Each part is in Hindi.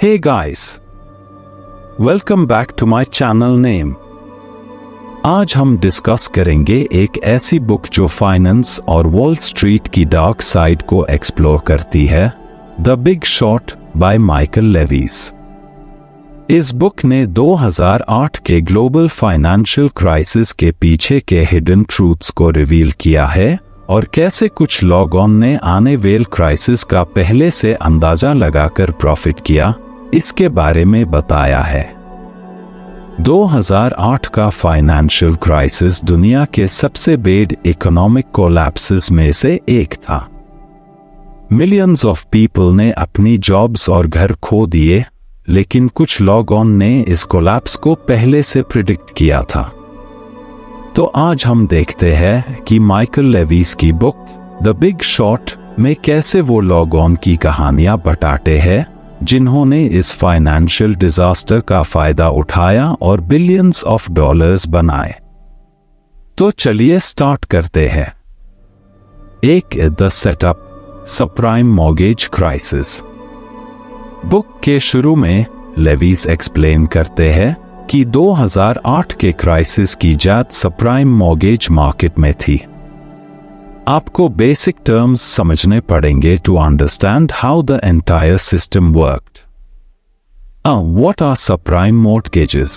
Hey guys, welcome back to my channel name. आज हम डिस्कस करेंगे एक ऐसी बुक जो फाइनेंस और वॉल स्ट्रीट की डार्क साइड को एक्सप्लोर करती है, The Big Short by Michael Lewis. इस बुक ने 2008 के ग्लोबल फाइनेंशियल क्राइसिस के पीछे के हिडन ट्रूथ्स को रिवील किया है और कैसे कुछ लोगों ने आने वाले क्राइसिस का पहले से अंदाजा लगाकर प्रॉफिट किया, इसके बारे में बताया है। 2008 का फाइनेंशियल क्राइसिस दुनिया के सबसे बड़े इकोनॉमिक कोलैप्सेस में से एक था। मिलियंस ऑफ पीपल ने अपनी जॉब्स और घर खो दिए, लेकिन कुछ लोगों ने इस कोलैप्स को पहले से प्रिडिक्ट किया था। तो आज हम देखते हैं कि माइकल लेविस की बुक द बिग शॉर्ट में कैसे वो लोगों की कहानियां बताते हैं जिन्होंने इस फाइनेंशियल डिजास्टर का फायदा उठाया और बिलियंस ऑफ डॉलर्स बनाए। तो चलिए स्टार्ट करते हैं। एक the setup subprime mortgage crisis. Book के शुरू में लेविस एक्सप्लेन करते हैं कि 2008 के क्राइसिस की जद सबप्राइम मॉर्गेज मार्केट में थी। आपको बेसिक टर्म्स समझने पड़ेंगे to understand how the entire system worked. What are subprime mortgages?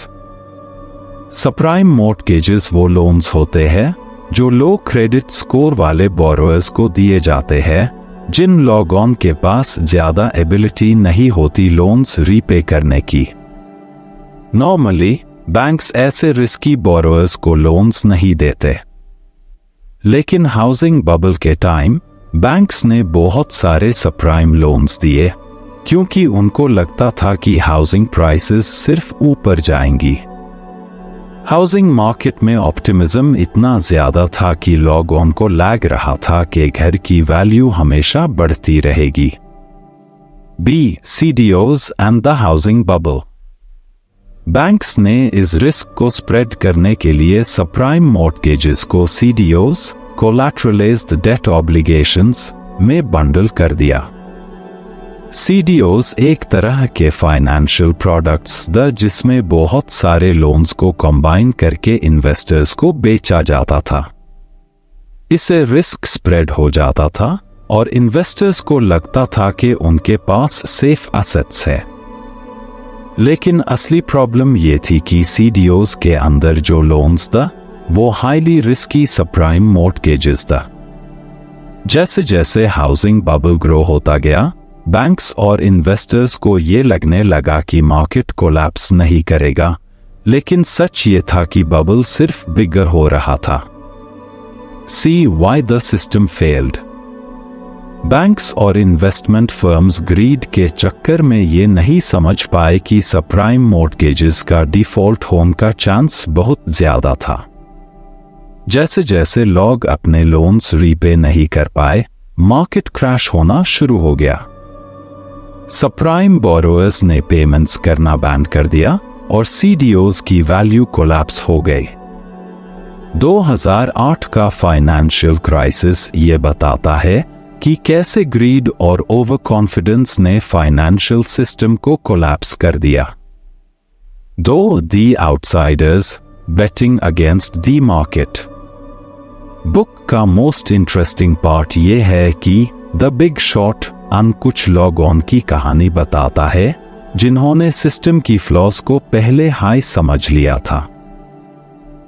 Subprime mortgages वो लोन्स होते हैं जो लो क्रेडिट स्कोर वाले बोरोअर्स को दिए जाते हैं, जिन लोगों के पास ज्यादा एबिलिटी नहीं होती लोन्स रीपे करने की। नॉर्मली बैंक्स ऐसे रिस्की बोरोअर्स को लोन्स नहीं देते, लेकिन हाउसिंग बबल के टाइम बैंक्स ने बहुत सारे सबप्राइम लोन्स दिए क्योंकि उनको लगता था कि हाउसिंग प्राइसेस सिर्फ ऊपर जाएंगी। हाउसिंग मार्केट में ऑप्टिमिज्म इतना ज्यादा था कि लोगों को लग रहा था कि घर की वैल्यू हमेशा बढ़ती रहेगी। B CDOs and the housing bubble. Banks ने इस रिस्क को स्प्रेड करने के लिए सबप्राइम मॉर्गेजेस को CDOs कोलैटरलाइज्ड डेट ऑब्लिगेशंस में बंडल कर दिया। CDOs एक तरह के फाइनेंशियल प्रोडक्ट्स द जिसमें बहुत सारे लोन्स को कंबाइन करके इन्वेस्टर्स को बेचा जाता था। इससे रिस्क स्प्रेड हो जाता था और इन्वेस्टर्स को लगता था कि उनके पास सेफ एसेट्स है। लेकिन असली प्रॉब्लम ये थी कि CDOs के अंदर जो लोन्स था वो हाईली रिस्की सबप्राइम मॉर्गेजेस था। जैसे जैसे हाउसिंग बबल ग्रो होता गया, बैंक्स और इन्वेस्टर्स को ये लगने लगा कि मार्केट कोलैप्स नहीं करेगा, लेकिन सच ये था कि बबल सिर्फ बिगर हो रहा था। See why the system failed। Banks और इन्वेस्टमेंट फर्म्स ग्रीड के चक्कर में ये नहीं समझ पाए कि सबप्राइम मॉर्गेजेस का डिफॉल्ट होने का चांस बहुत ज्यादा था। जैसे जैसे लोग अपने लोन्स रीपे नहीं कर पाए, मार्केट क्रैश होना शुरू हो गया। सबप्राइम बोरोअर्स ने पेमेंट्स करना बैंड कर दिया और CDOs की वैल्यू कोलैप्स हो गई। 2008 का फाइनेंशियल क्राइसिस ये बताता है कि कैसे ग्रीड और ओवर कॉन्फिडेंस ने फाइनेंशियल सिस्टम को कोलैप्स कर दिया। The outsiders betting against the market. Book का मोस्ट इंटरेस्टिंग पार्ट ये है कि द बिग शॉर्ट कुछ लोगों की कहानी बताता है जिन्होंने सिस्टम की फ्लॉज को पहले हाई समझ लिया था।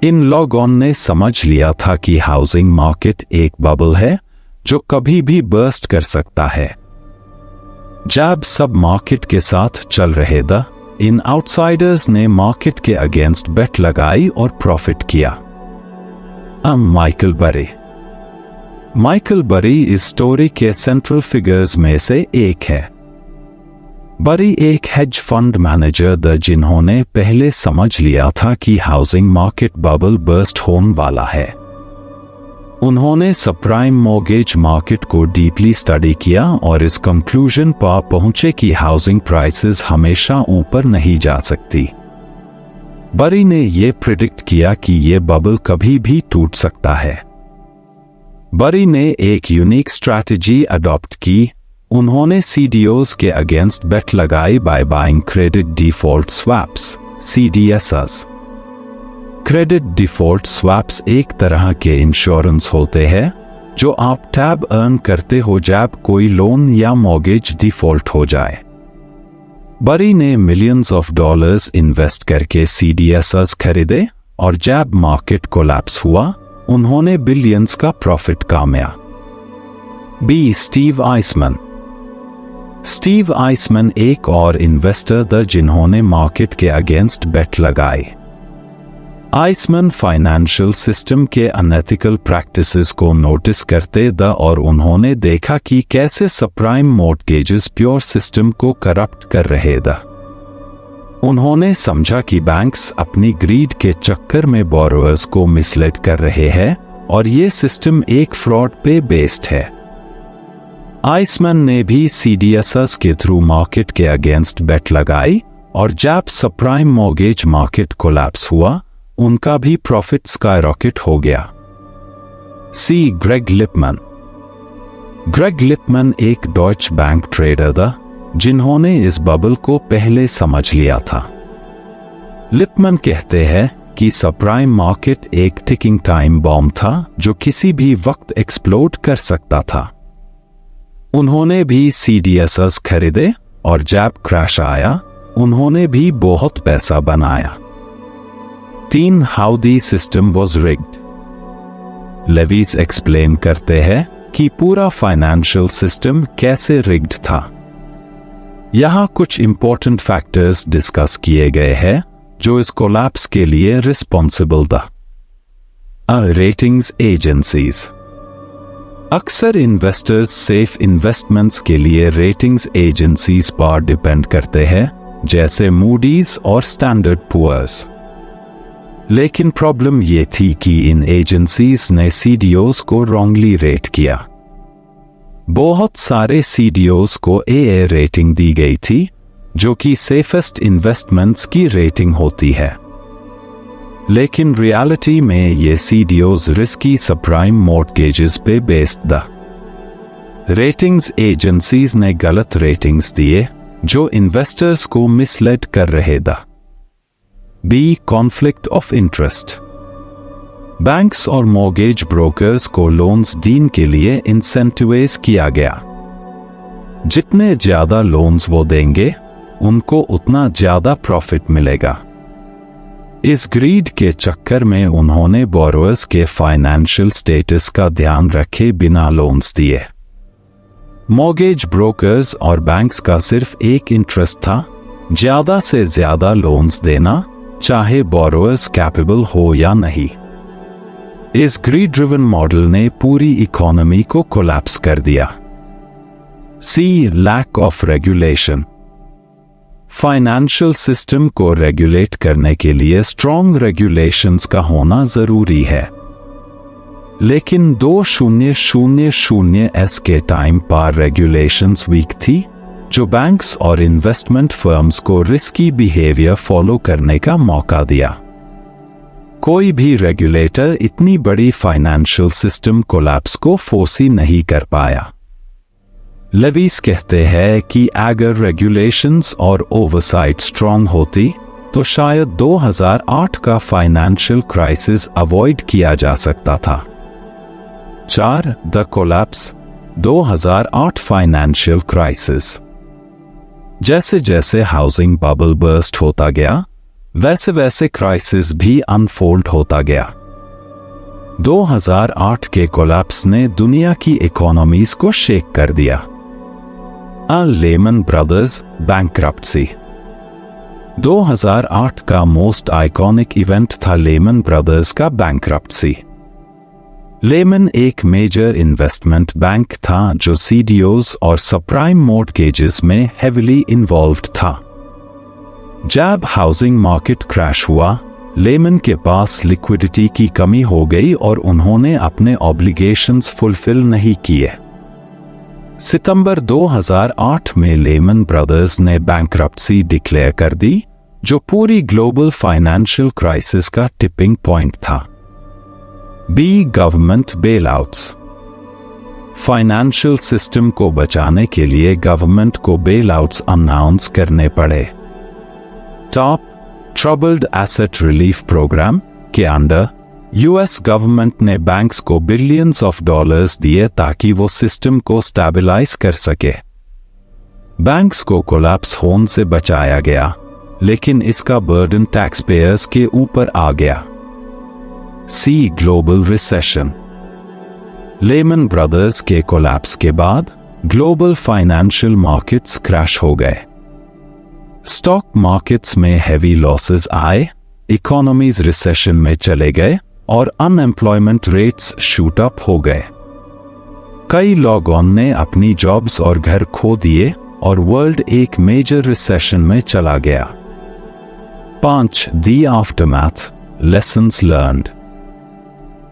इन लोगों ने समझ लिया था कि हाउसिंग मार्केट एक बबल है जो कभी भी बर्स्ट कर सकता है। जब सब मार्केट के साथ चल रहे थे, इन आउटसाइडर्स ने मार्केट के अगेंस्ट बेट लगाई और प्रॉफिट किया। माइकल बरी इस स्टोरी के सेंट्रल फिगर्स में से एक है। बरी एक हेज फंड मैनेजर द जिन्होंने पहले समझ लिया था कि हाउसिंग मार्केट बबल बर्स्ट होने वाला है। उन्होंने सबप्राइम मॉर्गेज मार्केट को डीपली स्टडी किया और इस कंक्लूजन पर पहुंचे कि हाउसिंग प्राइसेस हमेशा ऊपर नहीं जा सकती। बरी ने यह प्रिडिक्ट किया कि यह बबल कभी भी टूट सकता है। बरी ने एक यूनिक स्ट्रैटेजी अडॉप्ट की उन्होंने CDOs के अगेंस्ट बेट लगाई by buying credit default swaps CDSs। Credit default swaps एक तरह के इंश्योरेंस होते हैं जो आप टैब अर्न करते हो जब कोई लोन या मॉर्गेज डिफॉल्ट हो जाए। बरी ने मिलियंस ऑफ डॉलर्स इन्वेस्ट करके CDSs खरीदे और जब मार्केट कोलैप्स हुआ उन्होंने बिलियंस का प्रॉफिट कमाया। B Steve Eisman. Steve Eisman एक और इन्वेस्टर थे जिन्होंने मार्केट के अगेंस्ट बेट लगाई। आइसमैन फाइनेंशियल सिस्टम के अनएथिकल प्रैक्टिसेस को नोटिस करते थे और उन्होंने देखा कि कैसे सबप्राइम मॉर्टगेजेस प्योर सिस्टम को करप्ट कर रहे थे। उन्होंने समझा कि बैंक्स अपनी ग्रीड के चक्कर में बोरोअर्स को मिसलीड कर रहे हैं और ये सिस्टम एक फ्रॉड पे बेस्ड है। आइसमैन ने भी CDSs के थ्रू मार्केट के अगेंस्ट बेट लगाई और जब सबप्राइम मॉर्गेज मार्केट कोलैप्स हुआ उनका भी प्रॉफिट स्काईरॉकेट हो गया। सी ग्रेग लिपमैन। ग्रेग लिपमैन एक डॉइच बैंक ट्रेडर था जिन्होंने इस बबल को पहले समझ लिया था। लिपमैन कहते हैं कि सबप्राइम मार्केट एक टिकिंग टाइम बॉम्ब था जो किसी भी वक्त एक्सप्लोड कर सकता था। उन्होंने भी CDSs खरीदे और जब क्रैश आया उन्होंने भी बहुत पैसा बनाया। 3 how the system was rigged. Lewis explain करते हैं कि पूरा फाइनेंशियल सिस्टम कैसे रिग्ड था। यहां कुछ इंपॉर्टेंट फैक्टर्स डिस्कस किए गए हैं जो इस कोलैप्स के लिए रिस्पॉन्सिबल था। Ratings agencies. अक्सर इन्वेस्टर्स सेफ इन्वेस्टमेंट्स के लिए रेटिंग्स एजेंसीज पर डिपेंड करते हैं जैसे मूडीज और स्टैंडर्ड पुअर्स। लेकिन प्रॉब्लम ये थी कि इन एजेंसीज ने CDOs को रॉन्गली रेट किया। बहुत सारे CDOs को AA रेटिंग दी गई थी जो कि सेफेस्ट इन्वेस्टमेंट्स की रेटिंग होती है। लेकिन रियलिटी में ये CDOs रिस्की सबप्राइम मॉर्टगेजेस पे बेस्ड था। रेटिंग्स एजेंसीज ने गलत रेटिंग्स दिए जो इन्वेस्टर्स को मिसलीड कर रहे थे। B conflict of interest. Banks और मॉर्गेज ब्रोकर्स को लोन्स देने के लिए इंसेंटिवाइज किया गया। जितने ज्यादा लोन्स वो देंगे उनको उतना ज्यादा प्रॉफिट मिलेगा। इस ग्रीड के चक्कर में उन्होंने बोरोअर्स के फाइनेंशियल स्टेटस का ध्यान रखे बिना लोन्स दिए। मॉर्गेज ब्रोकर्स और बैंक्स का सिर्फ एक इंटरेस्ट था, ज्यादा से ज्यादा लोन्स देना, चाहे बोरोअर्स कैपेबल हो या नहीं। इस ग्रीड ड्रिवन मॉडल ने पूरी इकोनॉमी को कोलैप्स कर दिया। C lack of regulation. Financial system को रेगुलेट करने के लिए स्ट्रॉन्ग रेगुलेशंस का होना जरूरी है। लेकिन 2000 के टाइम पर रेगुलेशंस वीक थी जो बैंक्स और इन्वेस्टमेंट फर्म्स को रिस्की बिहेवियर फॉलो करने का मौका दिया। कोई भी रेगुलेटर इतनी बड़ी फाइनेंशियल सिस्टम कोलैप्स को फोर्सी नहीं कर पाया। लेविस कहते हैं कि अगर रेगुलेशंस और ओवरसाइट स्ट्रॉन्ग होती तो शायद 2008 का फाइनेंशियल क्राइसिस अवॉइड किया जा सकता था। 4 द कोलैप्स 2008 फाइनेंशियल क्राइसिस। जैसे जैसे हाउसिंग बबल बर्स्ट होता गया वैसे वैसे क्राइसिस भी अनफोल्ड होता गया। 2008 के कोलैप्स ने दुनिया की इकोनॉमीज को शेक कर दिया। Lehman Brothers bankruptcy. 2008 का मोस्ट आइकॉनिक इवेंट था लेमन ब्रदर्स का बैंकरप्सी। लेमन एक मेजर इन्वेस्टमेंट बैंक था जो CDOs और सबप्राइम मॉर्टगेजेस में हेविली इन्वॉल्व्ड था। जब हाउसिंग मार्केट क्रैश हुआ लेमन के पास लिक्विडिटी की कमी हो गई और उन्होंने अपने ऑब्लिगेशंस फुलफिल नहीं किए। सितंबर 2008 में लेमन ब्रदर्स ने बैंकरप्सी डिक्लेयर कर दी जो पूरी ग्लोबल फाइनेंशियल क्राइसिस का टिपिंग पॉइंट था। B government bailouts. फाइनेंशियल सिस्टम को बचाने के लिए गवर्नमेंट को बेल आउट्स अनाउंस करने पड़े। TARP troubled asset relief programme के अंडर यूएस गवर्नमेंट ने बैंक्स को बिलियंस ऑफ डॉलर्स दिए ताकि वो सिस्टम को स्टेबलाइज कर सके। बैंक्स को कोलैप्स होने से बचाया गया, लेकिन इसका बर्डन टैक्स पेयर्स के ऊपर आ गया। C global recession. Lehman Brothers के कोलैप्स के बाद ग्लोबल फाइनेंशियल मार्केट्स क्रैश हो गए। स्टॉक मार्केट्स में हेवी लॉसेस आए, इकोनॉमीज रिसेशन में चले गए और अनएम्प्लॉयमेंट रेट्स शूट अप हो गए। कई लोगों ने अपनी जॉब्स और घर खो दिए और वर्ल्ड एक मेजर रिसेशन में चला गया। 5 दी आफ्टरमैथ लेसन्स लर्न्ड।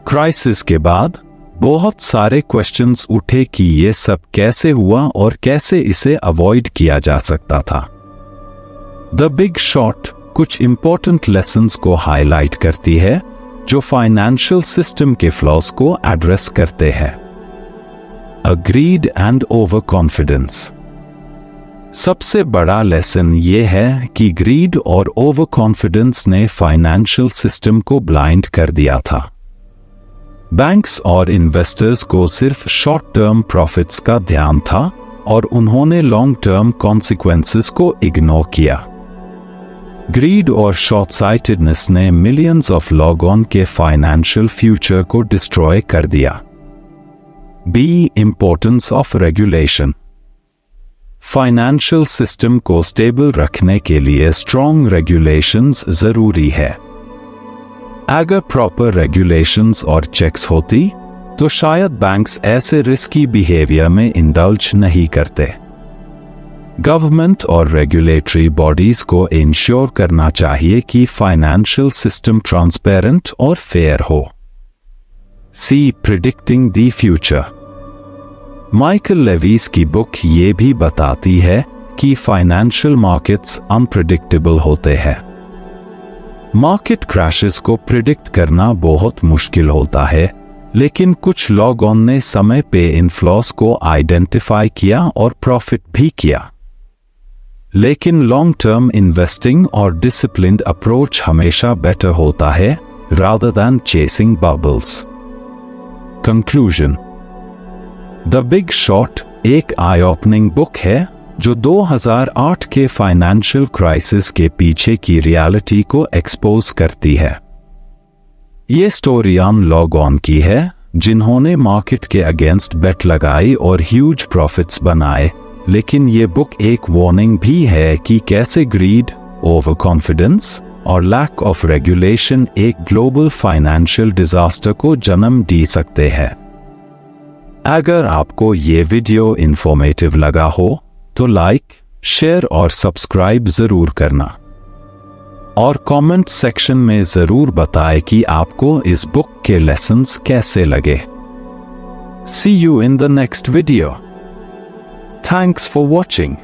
क्राइसिस के बाद बहुत सारे क्वेश्चंस उठे कि ये सब कैसे हुआ और कैसे इसे अवॉइड किया जा सकता था। द बिग शॉर्ट कुछ इंपॉर्टेंट लेसन्स को हाईलाइट करती है जो फाइनेंशियल सिस्टम के फ्लॉज को एड्रेस करते हैं। Grid and over confidence. सबसे बड़ा लेसन ये है कि ग्रीड और ओवर कॉन्फिडेंस ने फाइनेंशियल सिस्टम को ब्लाइंड कर दिया था। बैंक्स और इन्वेस्टर्स को सिर्फ शॉर्ट टर्म प्रॉफिट्स का ध्यान था और उन्होंने लॉन्ग टर्म कॉन्सिक्वेंसेस को इग्नोर किया। ग्रीड और शॉर्ट साइटेडनेस ने मिलियंस ऑफ लोगों के फाइनेंशियल फ्यूचर को डिस्ट्रॉय कर दिया। B importance of regulation. Financial system को स्टेबल रखने के लिए स्ट्रॉन्ग रेगुलेशंस जरूरी है। अगर प्रॉपर रेगुलेशंस और चेक्स होती तो शायद बैंक्स ऐसे रिस्की बिहेवियर में इंडल्ज नहीं करते। गवर्नमेंट और रेगुलेटरी बॉडीज को इंश्योर करना चाहिए कि फाइनेंशियल सिस्टम ट्रांसपेरेंट और फेयर हो। C predicting the future. Michael Lewis की बुक ये भी बताती है कि फाइनेंशियल मार्केट्स अनप्रिडिक्टेबल होते हैं। मार्केट क्रैशेस को प्रिडिक्ट करना बहुत मुश्किल होता है, लेकिन कुछ लोगों ने समय पे इन फ्लॉज को आइडेंटिफाई किया और प्रॉफिट भी किया। लेकिन लॉन्ग टर्म इन्वेस्टिंग और डिसिप्लिन्ड अप्रोच हमेशा बेटर होता है rather than chasing bubbles. Conclusion. The Big Short एक आई ओपनिंग बुक है जो 2008 के फाइनेंशियल क्राइसिस के पीछे की रियलिटी को एक्सपोज करती है। ये स्टोरी आम लोगों की है जिन्होंने मार्केट के अगेंस्ट बेट लगाई और ह्यूज प्रॉफिट्स बनाए, लेकिन ये बुक एक वार्निंग भी है कि कैसे ग्रीड, ओवर कॉन्फिडेंस और लैक ऑफ रेगुलेशन एक ग्लोबल फाइनेंशियल डिजास्टर को जन्म दे सकते हैं। अगर आपको ये वीडियो इंफॉर्मेटिव लगा हो तो लाइक, शेयर और सब्सक्राइब जरूर करना और कमेंट सेक्शन में जरूर बताएं कि आपको इस बुक के लेसन्स कैसे लगे। See you in the next video. Thanks for watching.